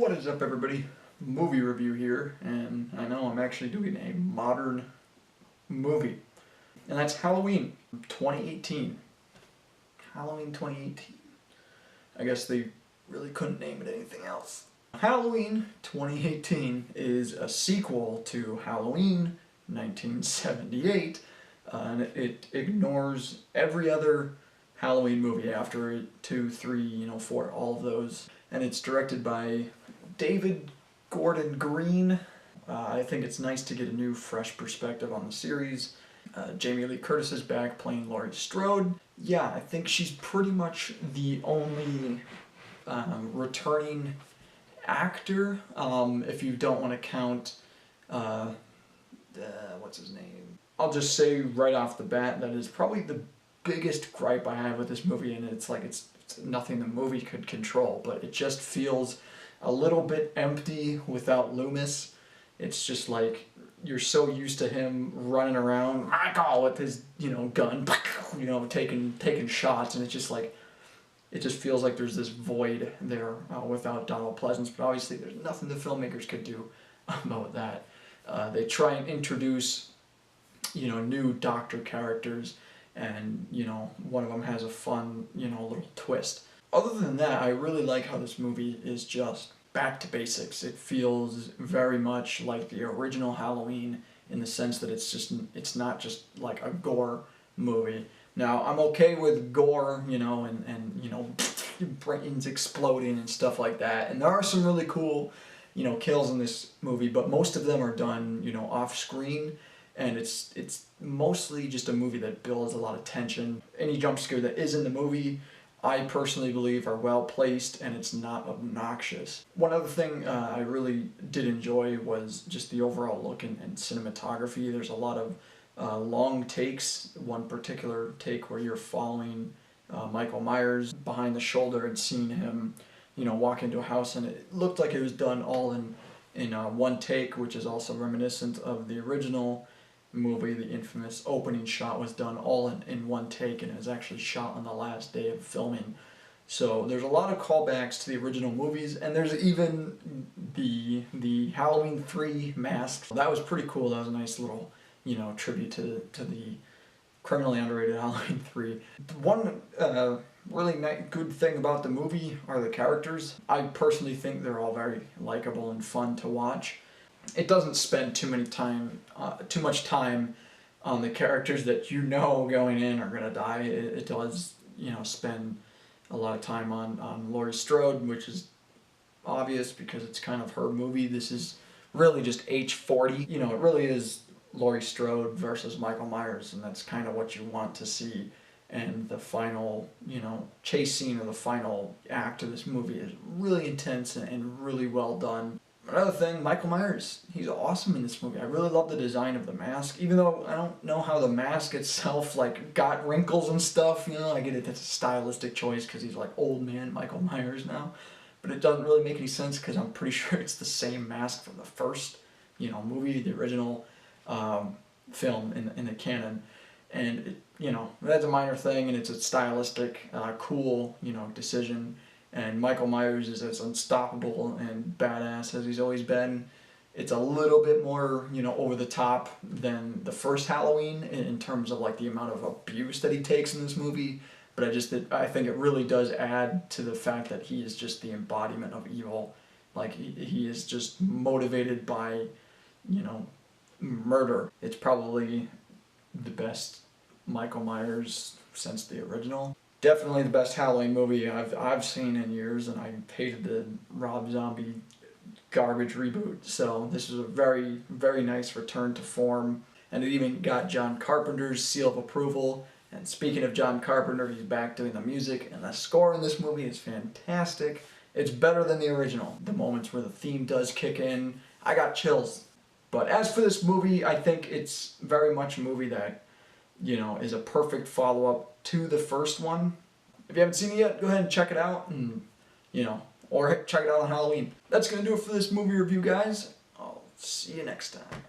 What is up, everybody? Movie review here, and I know I'm actually doing a modern movie, and that's Halloween 2018. Halloween 2018. I guess they really couldn't name it anything else. Halloween 2018 is a sequel to Halloween 1978, and it ignores every other Halloween movie after it, 2, 3, 4, all of those. And it's directed by David Gordon Green. I think it's nice to get a new, fresh perspective on the series. Jamie Lee Curtis is back playing Laurie Strode. Yeah, I think she's pretty much the only returning actor, if you don't want to count, what's his name? I'll just say right off the bat that is probably the biggest gripe I have with this movie, and it's nothing the movie could control, but it just feels a little bit empty without Loomis. It's just like you're so used to him running around with his gun, taking shots, and it's just like it just feels like there's this void there without Donald Pleasence. But obviously, there's nothing the filmmakers could do about that. They try and introduce new Doctor characters, and one of them has a fun little twist. Other than that, I really like how this movie is just back to basics. It feels very much like the original Halloween in the sense that it's not just like a gore movie. Now, I'm okay with gore, and brains exploding and stuff like that, and there are some really cool kills in this movie, but most of them are done off screen. And it's mostly just a movie that builds a lot of tension. Any jump scare that is in the movie, I personally believe are well placed, and it's not obnoxious. One other thing I really did enjoy was just the overall look and cinematography. There's a lot of long takes. One particular take where you're following Michael Myers behind the shoulder and seeing him walk into a house, and it looked like it was done all in one take, which is also reminiscent of the original movie. The infamous opening shot was done all in one take, and it was actually shot on the last day of filming. So there's a lot of callbacks to the original movies, and there's even the Halloween 3 mask. That was pretty cool. That was a nice little tribute to the criminally underrated Halloween 3. One really good thing about the movie are the characters. I personally think they're all very likable and fun to watch. It doesn't spend too much time on the characters that going in are gonna die. It does spend a lot of time on Laurie Strode, which is obvious because it's kind of her movie. This is really just H40. It really is Laurie Strode versus Michael Myers, and that's kind of what you want to see. And the final chase scene, or the final act of this movie, is really intense and really well done. Another thing, Michael Myers, he's awesome in this movie. I really love the design of the mask, even though I don't know how the mask itself got wrinkles and stuff. I get it, that's a stylistic choice because he's like old man Michael Myers now, but it doesn't really make any sense because I'm pretty sure it's the same mask from the first movie, the original film in the canon. And that's a minor thing, and it's a stylistic cool decision. And Michael Myers is as unstoppable and badass as he's always been. It's a little bit more, over the top than the first Halloween in terms of the amount of abuse that he takes in this movie. But I think it really does add to the fact that he is just the embodiment of evil. He is just motivated by, murder. It's probably the best Michael Myers since the original. Definitely the best Halloween movie I've seen in years, and I hated the Rob Zombie garbage reboot. So this is a very, very nice return to form, and it even got John Carpenter's seal of approval. And speaking of John Carpenter, he's back doing the music, and the score in this movie is fantastic. It's better than the original. The moments where the theme does kick in, I got chills. But as for this movie, I think it's very much a movie that is a perfect follow-up to the first one. If you haven't seen it yet, go ahead and check it out, and or check it out on Halloween. That's gonna do it for this movie review, guys. I'll see you next time.